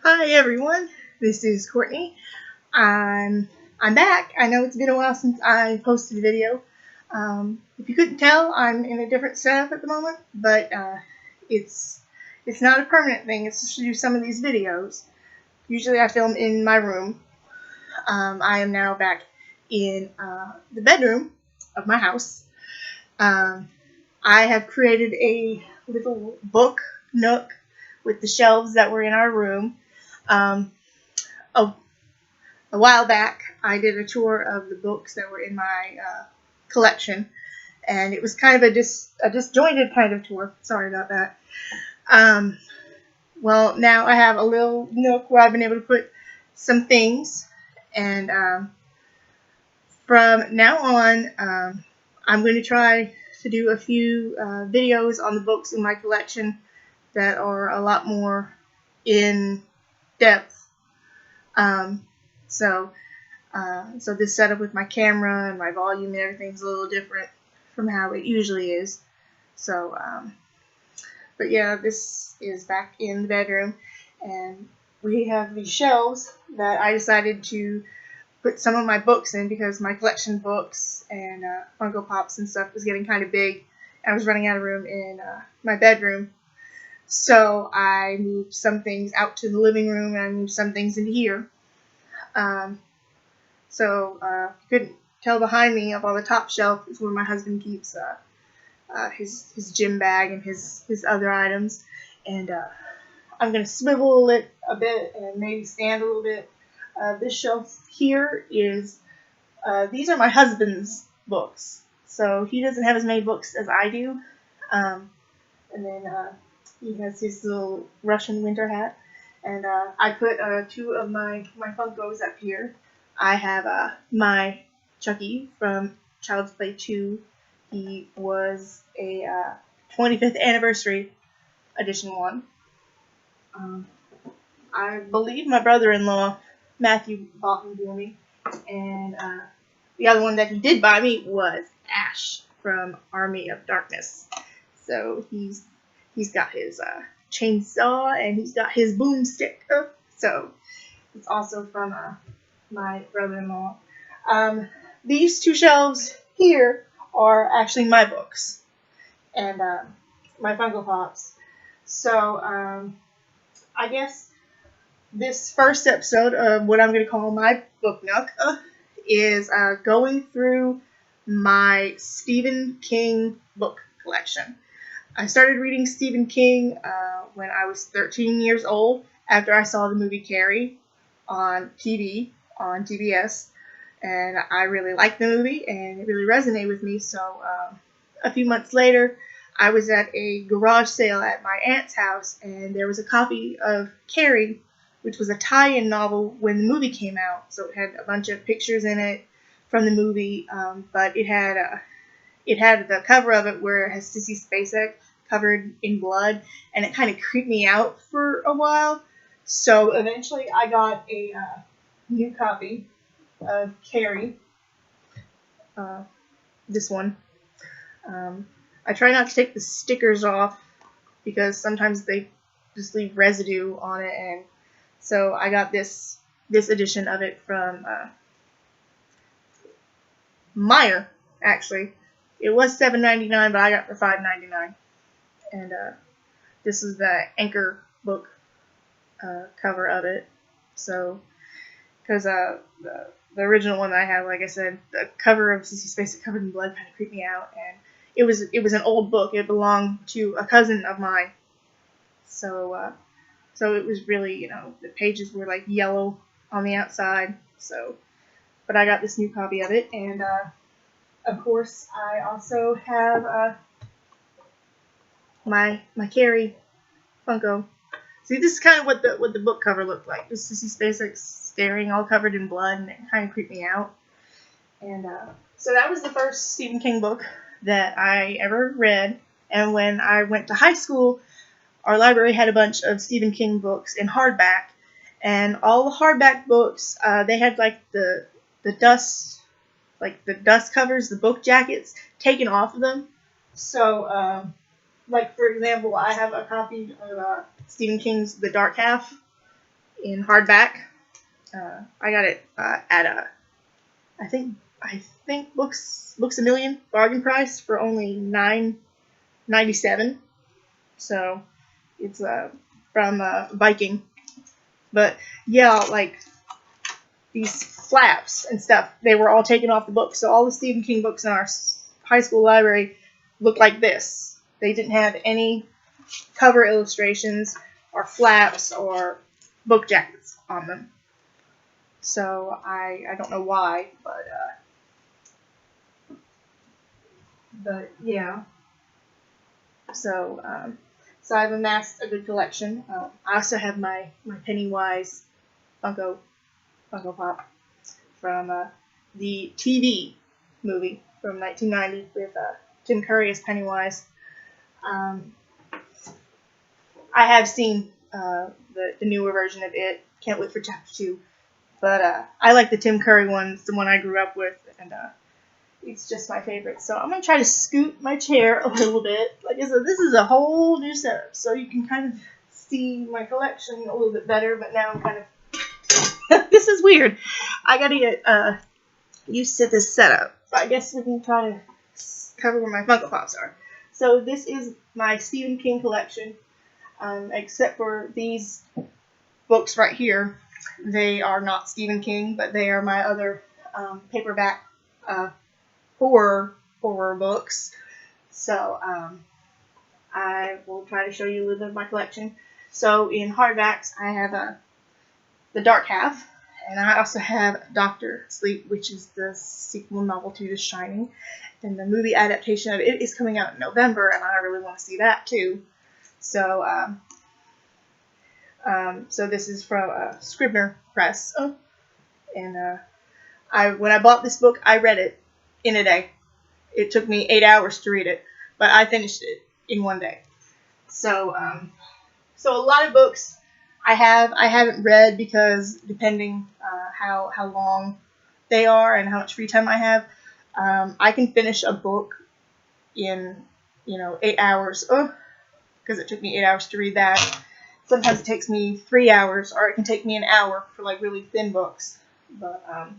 Hi everyone, this is Courtney. I'm back. I know it's been a while since I posted a video. If you couldn't tell, I'm in a different setup at the moment, but it's it's not a permanent thing. It's just to do some of these videos. Usually I film in my room. I am now back in the bedroom of my house. Um, I have created a little book nook with the shelves that were in our room. Um, a A while back, I did a tour of the books that were in my collection, and it was kind of a disjointed kind of tour. Sorry about that. Um, well, now I have a little nook where I've been able to put some things, and from now on, I'm going to try to do a few videos on the books in my collection that are a lot more in depth. Um, so So this setup with my camera and my volume and everything's a little different from how it usually is. So, but yeah, this is back in the bedroom, and we have these shelves that I decided to put some of my books in because my collection of books and Funko Pops and stuff was getting kind of big. I was running out of room in my bedroom. So I moved some things out to the living room and I moved some things into here. Um, you couldn't tell behind me up on the top shelf is where my husband keeps his gym bag and his other items. And I'm going to swivel it a bit and maybe stand a little bit. This shelf here is, these are my husband's books. So he doesn't have as many books as I do. And then he has his little Russian winter hat. And I put two of my Funkos up here. I have my Chucky from Child's Play 2. He was a 25th anniversary edition one. I believe my brother-in-law, Matthew, bought him for me. And the other one that he did buy me was Ash from Army of Darkness. So he's got his chainsaw and he's got his boomstick. So it's also from my brother-in-law. These two shelves here are actually my books and my Funko Pops. So I guess this first episode of what I'm going to call my Book Nook is going through my Stephen King book collection. I started reading Stephen King when I was 13 years old after I saw the movie Carrie on TV, on TBS, and I really liked the movie and it really resonated with me. So a few months later, I was at a garage sale at my aunt's house and there was a copy of Carrie, which was a tie-in novel when the movie came out. So it had a bunch of pictures in it from the movie, but it had the cover of it where it has Sissy Spacek covered in blood, and it kind of creeped me out for a while. So eventually I got a new copy of Carrie, this one. I try not to take the stickers off because sometimes they just leave residue on it, and so I got this edition of it from Meijer, actually. It was $7.99, but I got it for $5.99. And this is the Anchor book cover of it. So, because the original one that I had, like I said, the cover of Sissy Spacek covered in blood kind of creeped me out, and it was an old book. It belonged to a cousin of mine. So it was really, the pages were like yellow on the outside. So, but I got this new copy of it, and of course I also have my Carrie Funko. See, this is kind of what the book cover looked like. Just Sissy Spacek staring, all covered in blood, and it kind of creeped me out. And so that was the first Stephen King book that I ever read. And when I went to high school, our library had a bunch of Stephen King books in hardback, and all the hardback books, they had like the dust, like the dust covers, the book jackets taken off of them. So, like for example, I have a copy of Stephen King's The Dark Half, in hardback. I got it at a I think Books a Million bargain price for only $9.97. So it's from Viking. But yeah, like these flaps and stuff, they were all taken off the book. So all the Stephen King books in our high school library looked like this. They didn't have any cover illustrations or flaps or book jackets on them. So I don't know why, but yeah. So so I've amassed a good collection. I also have my Pennywise Funko Pop from the TV movie from 1990 with Tim Curry as Pennywise. I have seen the newer version of it. Can't wait for chapter 2. But I like the Tim Curry one. It's the one I grew up with, and it's just my favorite. So I'm going to try to scoot my chair a little bit. Like I said, this is a whole new setup, so you can kind of see my collection a little bit better, but now I'm kind of... This is weird. I got to get used to this setup. But I guess we can try to cover where my Funko Pops are. So this is my Stephen King collection, except for these books right here. They are not Stephen King, but they are my other paperback horror books. So I will try to show you a little bit of my collection. So in hardbacks, I have The Dark Half, and I also have Doctor Sleep, which is the sequel novel to The Shining. And the movie adaptation of it is coming out in November, and I really want to see that too. So so this is from Scribner Press, and when I bought this book, I read it in a day. It took me 8 hours to read it, but I finished it in one day. So so a lot of books I haven't read because depending how long they are and how much free time I have, I can finish a book in 8 hours. Because it took me 8 hours to read that. Sometimes it takes me 3 hours, or it can take me an hour for like really thin books. But let's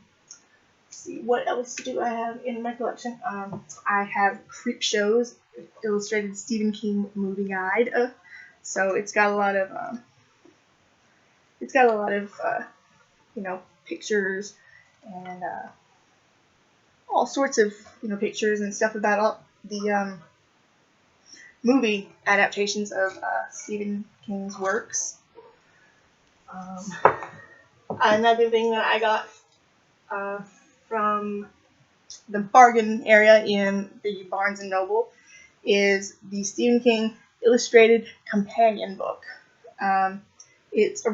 see, what else do I have in my collection? I have Creepshow's illustrated Stephen King movie guide. So it's got a lot of pictures and all sorts of pictures and stuff about all the movie adaptations of Stephen King's works. Another thing that I got from the bargain area in the Barnes & Noble is the Stephen King Illustrated Companion Book. It's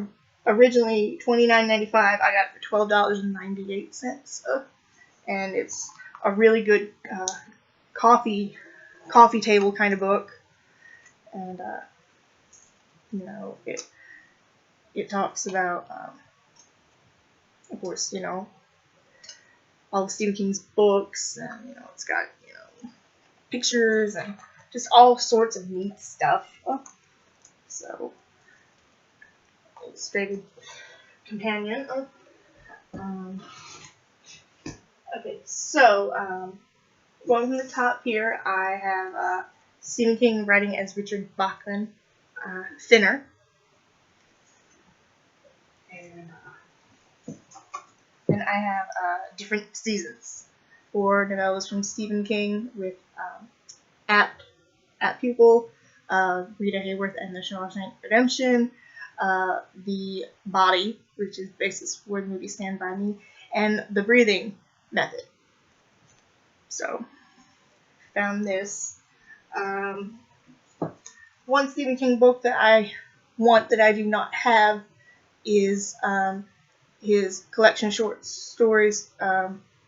originally $29.95. I got it for $12.98. And it's a really good coffee table kind of book. And it talks about of course all of Stephen King's books, and it's got pictures and just all sorts of neat stuff. So illustrated companion. Okay, so going from the top here, I have Stephen King writing as Richard Bachman, Thinner. And I have Different Seasons, 4 novellas from Stephen King with Apt Pupil, Rita Hayworth and the Shawshank Redemption, The Body, which is the basis for the movie Stand By Me, and The Breathing Method. So, found this. One Stephen King book that I want that I do not have is his collection of short stories,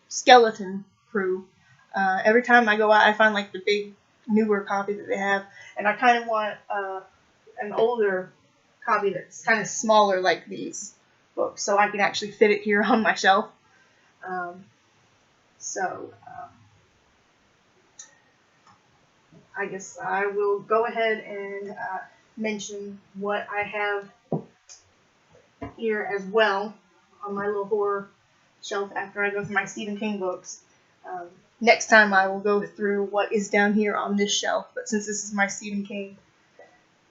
Skeleton Crew. Every time I go out, I find like the big, newer copy that they have, and I kind of want an older copy that's kind of smaller like these books, so I can actually fit it here on my shelf. I guess I will go ahead and mention what I have here as well on my little horror shelf after I go through my Stephen King books. Next time I will go through what is down here on this shelf, but since this is my Stephen King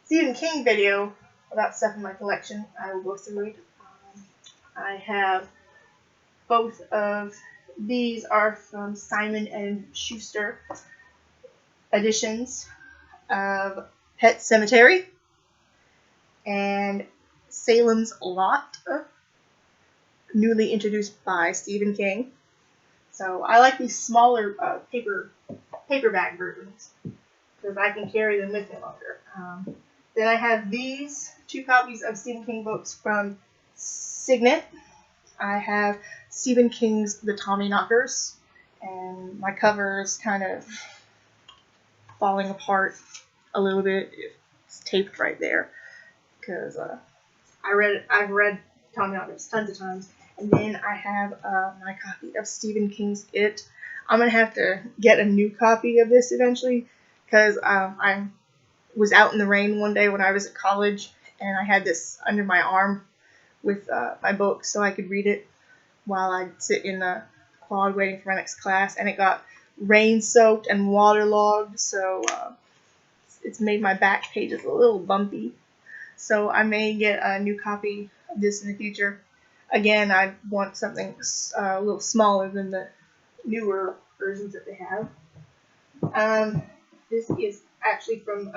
video about stuff in my collection, I will go through it. I have both of these are from Simon and Schuster editions of Pet Sematary and Salem's Lot, newly introduced by Stephen King. So I like these smaller paperback versions because I can carry them with me longer. Then I have these 2 copies of Stephen King books from Signet. I have Stephen King's The Tommyknockers, and my cover is kind of falling apart a little bit. It's taped right there because I've read Tommyknockers tons of times. And then I have my copy of Stephen King's It. I'm going to have to get a new copy of this eventually because I was out in the rain one day when I was at college, and I had this under my arm with my book so I could read it while I'd sit in the quad waiting for my next class, and it got rain-soaked and waterlogged, so it's made my back pages a little bumpy. So I may get a new copy of this in the future. Again, I want something a little smaller than the newer versions that they have. This is actually from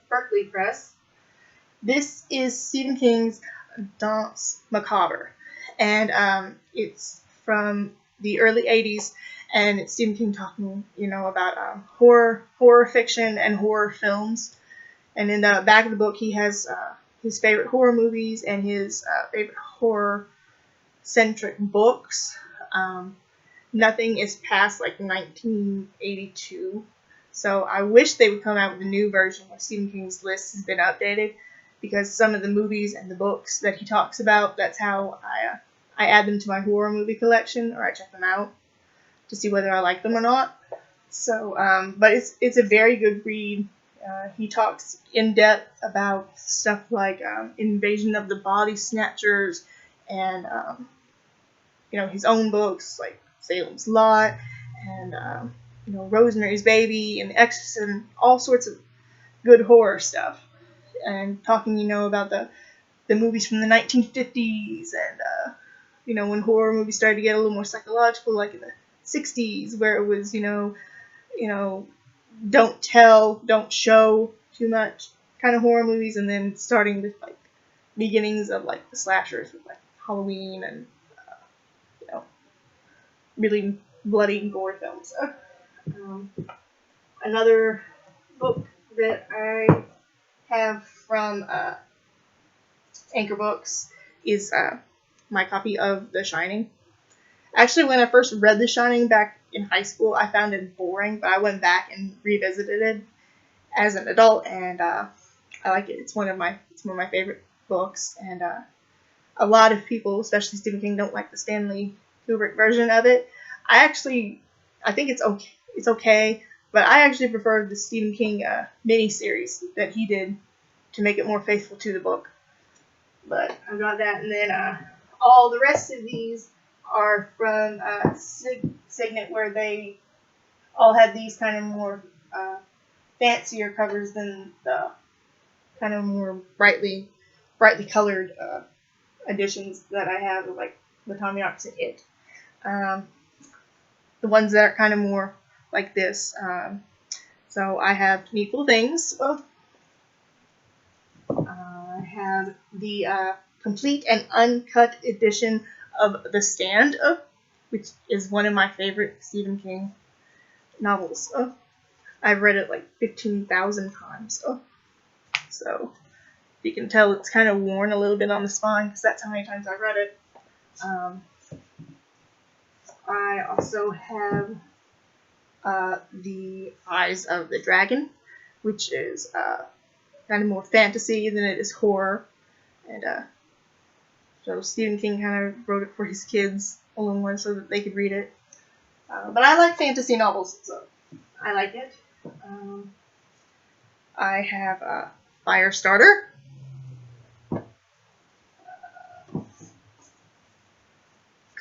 Berkeley Press. This is Stephen King's Danse Macabre, and it's from the early 80s, and it's Stephen King talking, about horror fiction and horror films. And in the back of the book, he has his favorite horror movies and his favorite horror-centric books. Nothing is past like 1982, so I wish they would come out with a new version where Stephen King's list has been updated, because some of the movies and the books that he talks about, that's how I add them to my horror movie collection, or I check them out to see whether I like them or not. So, but it's a very good read. He talks in depth about stuff like Invasion of the Body Snatchers, and his own books like Salem's Lot, and Rosemary's Baby and Exorcist, and all sorts of good horror stuff. And talking, about the movies from the 1950s, and when horror movies started to get a little more psychological, like in the 60s, where it was don't tell, don't show too much kind of horror movies, and then starting with like beginnings of like the slashers with like Halloween and really bloody and gore films. Another book that I have from Anchor Books is my copy of The Shining. Actually, when I first read The Shining back in high school, I found it boring, but I went back and revisited it as an adult, and I like it. It's one of my favorite books, and a lot of people, especially Stephen King, don't like the Stanley Kubrick version of it. I think it's okay, but I actually prefer the Stephen King miniseries that he did to make it more faithful to the book. But I got that, and then all the rest of these are from Signet, where they all had these kind of more fancier covers than the kind of more brightly colored editions that I have, like the Tommyknockers and It. The ones that are kind of more like this. So I have Needful Things. I have the complete and uncut edition of The Stand, which is one of my favorite Stephen King novels. I've read it like 15,000 times. So you can tell it's kind of worn a little bit on the spine because that's how many times I've read it. I also have The Eyes of the Dragon, which is kind of more fantasy than it is horror. And so Stephen King kind of wrote it for his kids along with so that they could read it. But I like fantasy novels, so I like it. I have Firestarter.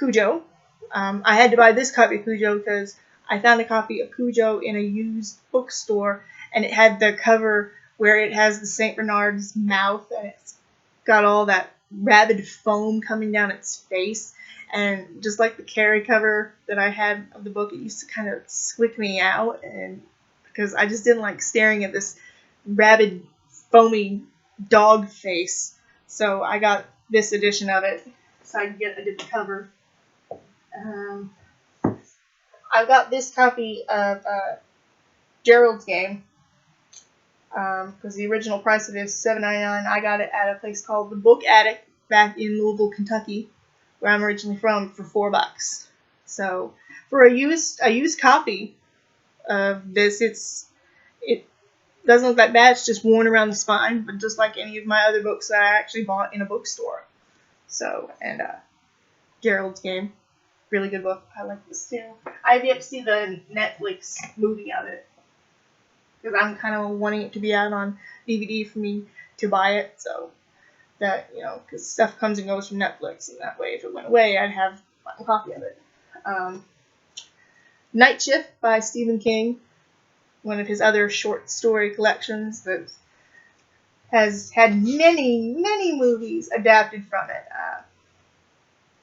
Cujo. I had to buy this copy of Cujo because I found a copy of Cujo in a used bookstore, and it had the cover where it has the St. Bernard's mouth, and it's got all that rabid foam coming down its face. And just like the carry cover that I had of the book, it used to kind of squick me out, and because I just didn't like staring at this rabid, foamy dog face. So I got this edition of it so I could get a different cover. I got this copy of Gerald's Game because the original price of it is $7.99. I got it at a place called the Book Attic back in Louisville, Kentucky, where I'm originally from, for $4. So for a used copy of this, it doesn't look that bad. It's just worn around the spine, but just like any of my other books that I actually bought in a bookstore. So, and Gerald's Game, really good book. I like this too. I've yet to see the Netflix movie of it because I'm kind of wanting it to be out on DVD for me to buy it. So that, because stuff comes and goes from Netflix, and that way if it went away, I'd have a copy of it. Night Shift by Stephen King, one of his other short story collections that has had many, many movies adapted from it.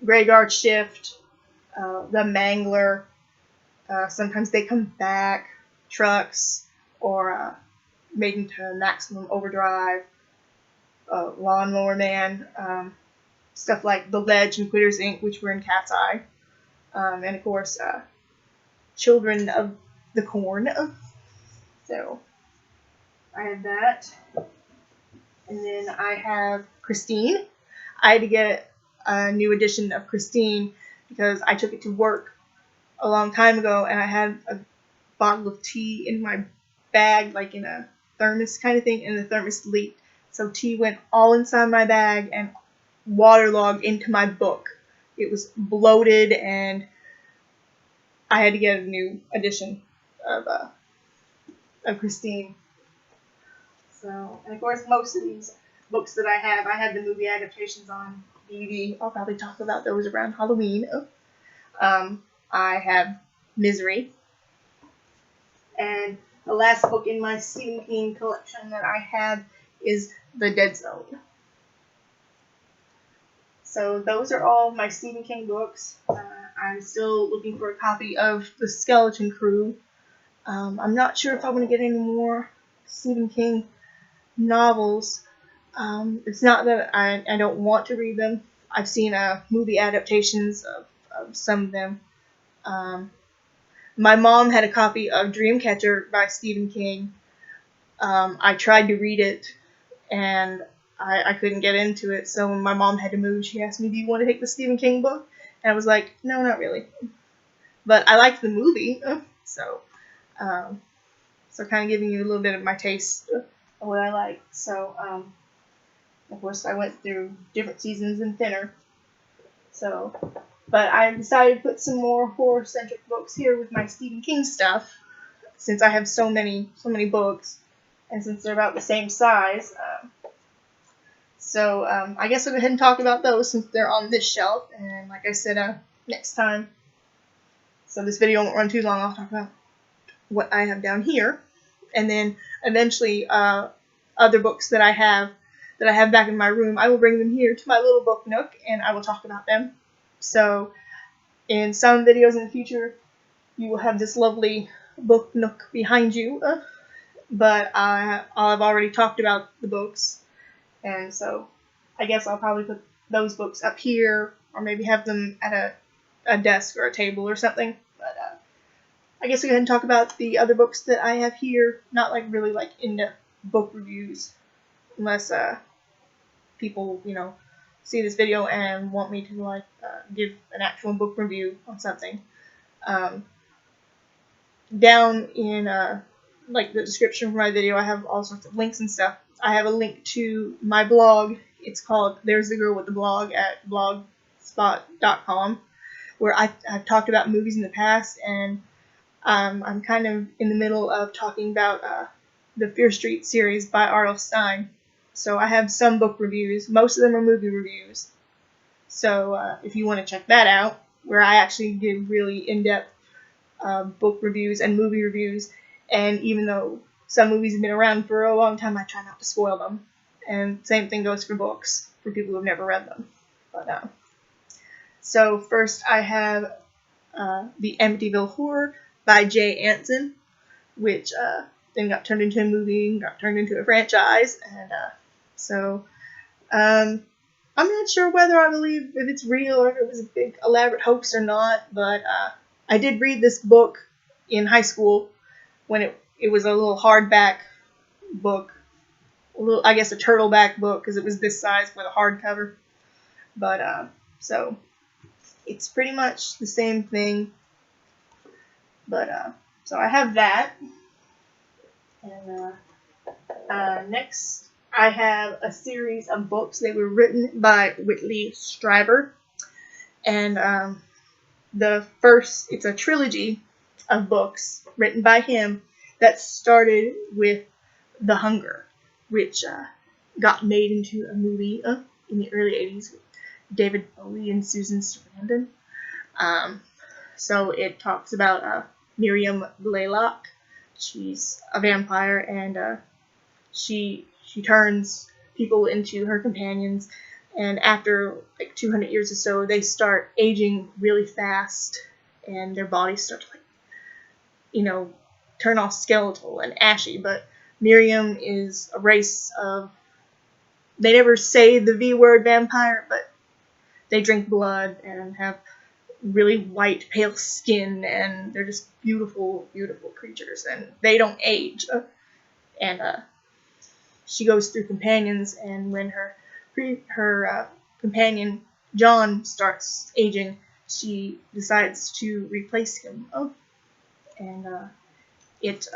Graveyard Shift, The Mangler, Sometimes They Come Back, Trucks, or Made into Maximum Overdrive, Lawnmower Man, stuff like The Ledge and Quitters Inc., which were in Cat's Eye, and of course, Children of the Corn. So, I have that. And then I have Christine. I had to get a new edition of Christine because I took it to work a long time ago, and I had a bottle of tea in my bag, like in a thermos kind of thing, and the thermos leaked. So tea went all inside my bag and waterlogged into my book. It was bloated, and I had to get a new edition of Christine. So, and of course, most of these books that I had the movie adaptations on DVD. I'll probably talk about those around Halloween. I have Misery. And the last book in my Stephen King collection that I have is The Dead Zone. So those are all my Stephen King books. I'm still looking for a copy of The Skeleton Crew. I'm not sure if I want to get any more Stephen King novels. It's not that I don't want to read them. I've seen movie adaptations of some of them. My mom had a copy of Dreamcatcher by Stephen King. I tried to read it, and I couldn't get into it. So when my mom had to move, she asked me, "Do you want to take the Stephen King book?" And I was like, "No, not really." But I liked the movie, so kind of giving you a little bit of my taste of what I like. So, of course, I went through different seasons and thinner. So, but I decided to put some more horror-centric books here with my Stephen King stuff, since I have so many books, and since they're about the same size. So, I guess I'll go ahead and talk about those since they're on this shelf. And like I said, next time, so this video won't run too long, I'll talk about what I have down here. And then eventually, other books that I have back in my room, I will bring them here to my little Book Nook, and I will talk about them. So, in some videos in the future, you will have this lovely Book Nook behind you. But I've already talked about the books, and so I guess I'll probably put those books up here, or maybe have them at a desk or a table or something. But I guess we go ahead and talk about the other books that I have here. Not like really like in-depth book reviews, unless people see this video and want me to give an actual book review on something. Down in the description for my video, I have all sorts of links and stuff. I have a link to my blog. It's called There's the Girl with the Blog at blogspot.com, where I've talked about movies in the past, and I'm kind of in the middle of talking about the Fear Street series by R.L. Stine. So I have some book reviews. Most of them are movie reviews. So if you want to check that out, where I actually give really in-depth book reviews and movie reviews. And even though some movies have been around for a long time, I try not to spoil them. And same thing goes for books, for people who have never read them. But so first I have The Amityville Horror by Jay Anson, which then got turned into a movie, got turned into a franchise, and so I'm not sure whether I believe if it's real or if it was a big elaborate hoax or not, but I did read this book in high school when it was a little hardback book, I guess a turtleback book, because it was this size with a hardcover. But so it's pretty much the same thing. But so I have that, and next I have a series of books that were written by Whitley Strieber, and it's a trilogy of books written by him that started with The Hunger, which got made into a movie in the early 80s with David Bowie and Susan Sarandon. So it talks about Miriam Blaylock. She's a vampire, and she turns people into her companions, and after like 200 years or so, they start aging really fast, and their bodies start to turn all skeletal and ashy. But Miriam is a race of, they never say the V word vampire, but they drink blood and have really white, pale skin, and they're just beautiful, beautiful creatures, and they don't age. And she goes through companions, and when her companion John starts aging, she decides to replace him. And it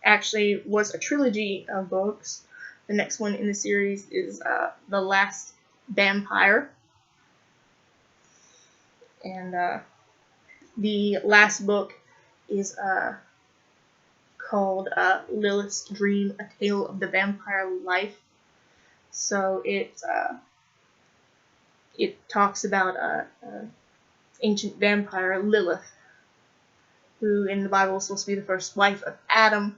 actually was a trilogy of books. The next one in the series is The Last Vampire. And the last book is called Lilith's Dream, A Tale of the Vampire Life. So it talks about ancient vampire Lilith, who in the Bible is supposed to be the first wife of Adam,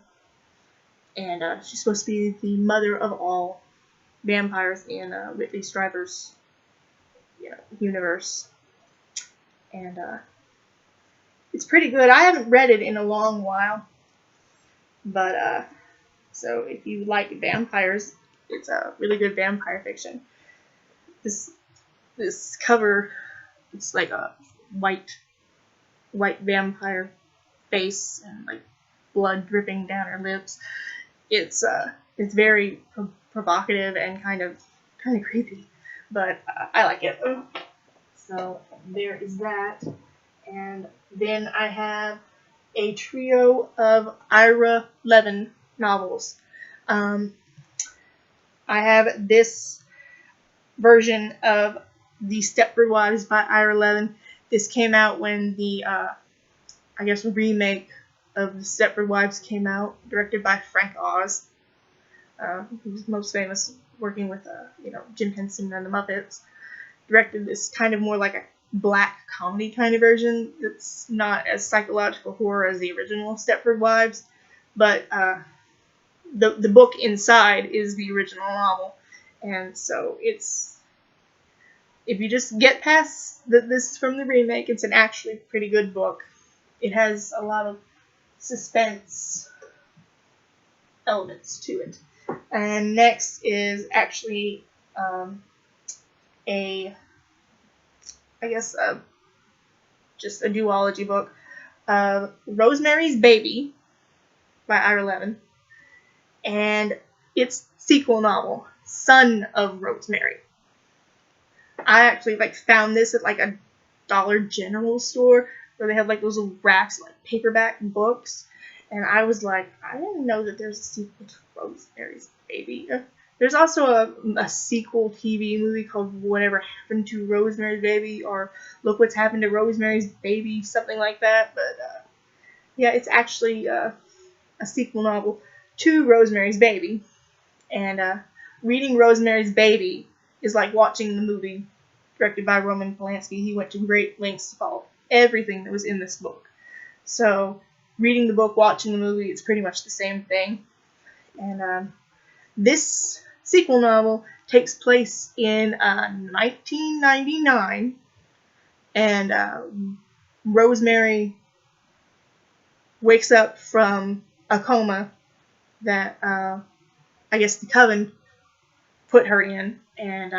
and she's supposed to be the mother of all vampires in Whitley Strieber's universe. And it's pretty good. I haven't read it in a long while, but so if you like vampires, it's a really good vampire fiction. This cover, it's like a white vampire face and like blood dripping down her lips. It's very provocative and kind of creepy, but I like it. So there is that. And then I have a trio of Ira Levin novels. I have this version of The Stepford Wives by Ira Levin. This came out when the, remake of The Stepford Wives came out, directed by Frank Oz, who's most famous working with, Jim Henson and the Muppets. Directed this kind of more like a black comedy kind of version that's not as psychological horror as the original Stepford Wives, but the book inside is the original novel, and so it's, if you just get past this from the remake, it's an actually pretty good book. It has a lot of suspense elements to it. And next is actually just a duology book of Rosemary's Baby by Ira Levin, and its sequel novel, Son of Rosemary. I actually found this at a Dollar General store where they have those little racks of paperback books, and I was like, I didn't know that there's a sequel to Rosemary's Baby. There's also a sequel TV movie called Whatever Happened to Rosemary's Baby, or Look What's Happened to Rosemary's Baby, something like that. But yeah, it's actually a sequel novel to Rosemary's Baby. And reading Rosemary's Baby is like watching the movie directed by Roman Polanski. He went to great lengths to follow everything that was in this book. So reading the book, watching the movie, it's pretty much the same thing. And this sequel novel takes place in 1999, and Rosemary wakes up from a coma that I guess the coven put her in, and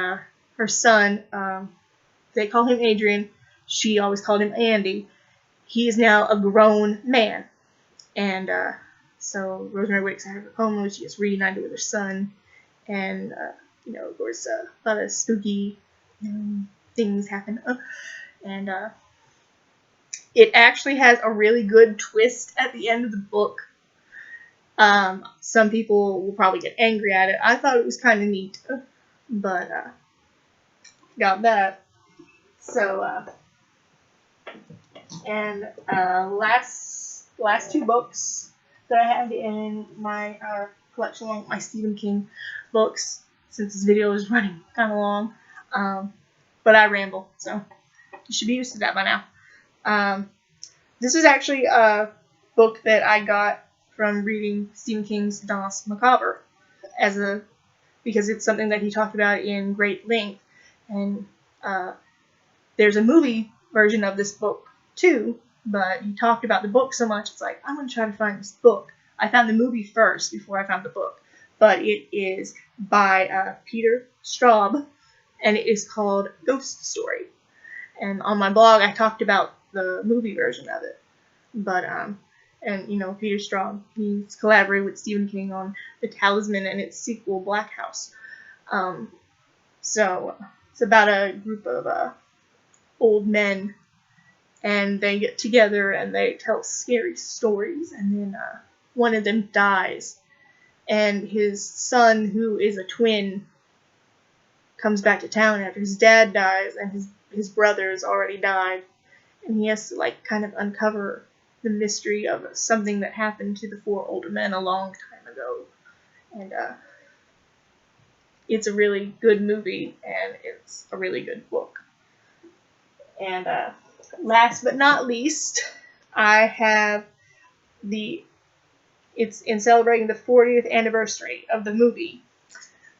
her son, they call him Adrian, she always called him Andy. He is now a grown man, and so Rosemary wakes out of her coma. She gets reunited with her son, and of course, a lot of spooky things happen. And it actually has a really good twist at the end of the book. Some people will probably get angry at it. I thought it was kind of neat, but got that. So, and last two books that I have in my collection, along with my Stephen King books, since this video is running kind of long. But I ramble, so you should be used to that by now. This is actually a book that I got from reading Stephen King's Danse Macabre, because it's something that he talked about in great length, and there's a movie version of this book too, but he talked about the book so much, it's like, I'm going to try to find this book. I found the movie first before I found the book, but it is by Peter Straub, and it is called Ghost Story. And on my blog, I talked about the movie version of it, but and Peter Straub, he's collaborated with Stephen King on The Talisman and its sequel, Black House. So it's about a group of old men, and they get together and they tell scary stories, and then one of them dies, and his son, who is a twin, comes back to town after his dad dies, and his brother's already died, and he has to kind of uncover the mystery of something that happened to the four older men a long time ago. And it's a really good movie, and it's a really good book. And last but not least, I have it's in celebrating the 40th anniversary of the movie,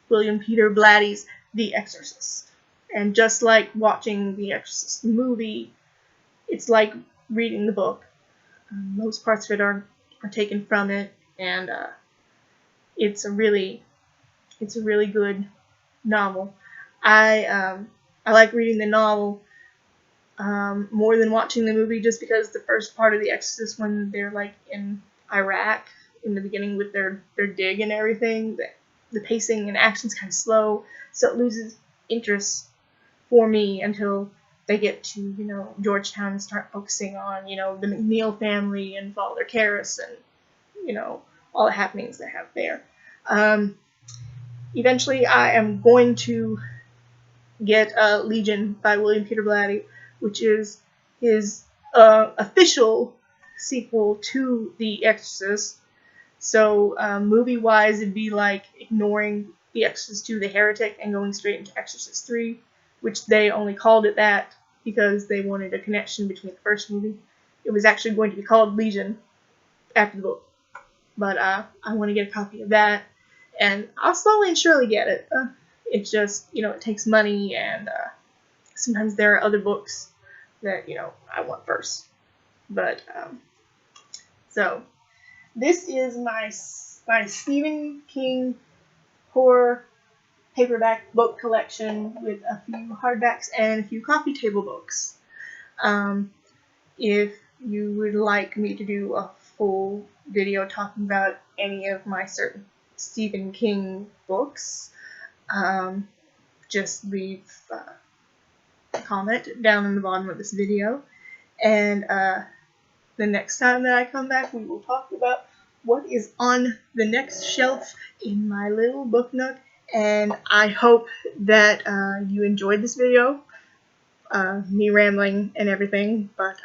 William Peter Blatty's The Exorcist. And just like watching The Exorcist movie, it's like reading the book. Most parts of it are taken from it, and it's a really good novel. I like reading the novel more than watching the movie, just because the first part of The Exorcist, when they're in Iraq in the beginning with their dig and everything, the pacing and action's kind of slow, so it loses interest for me until they get to Georgetown and start focusing on the McNeil family and Father Karras and all the happenings they have there. Eventually, I am going to get Legion by William Peter Blatty, which is his official sequel to The Exorcist. So movie-wise, it'd be like ignoring The Exorcist 2, The Heretic, and going straight into Exorcist 3, which they only called it that because they wanted a connection between the first movie. It was actually going to be called Legion after the book, but I want to get a copy of that, and I'll slowly and surely get it. It's just, it takes money, and sometimes there are other books that, I want first. But, so, this is my Stephen King horror paperback book collection with a few hardbacks and a few coffee table books. If you would like me to do a full video talking about any of my certain Stephen King books, just leave a comment down in the bottom of this video, and the next time that I come back, we will talk about what is on the next shelf in my little book nook. And I hope that you enjoyed this video, me rambling and everything, but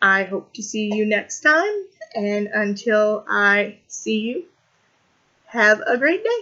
I hope to see you next time, and until I see you, have a great day.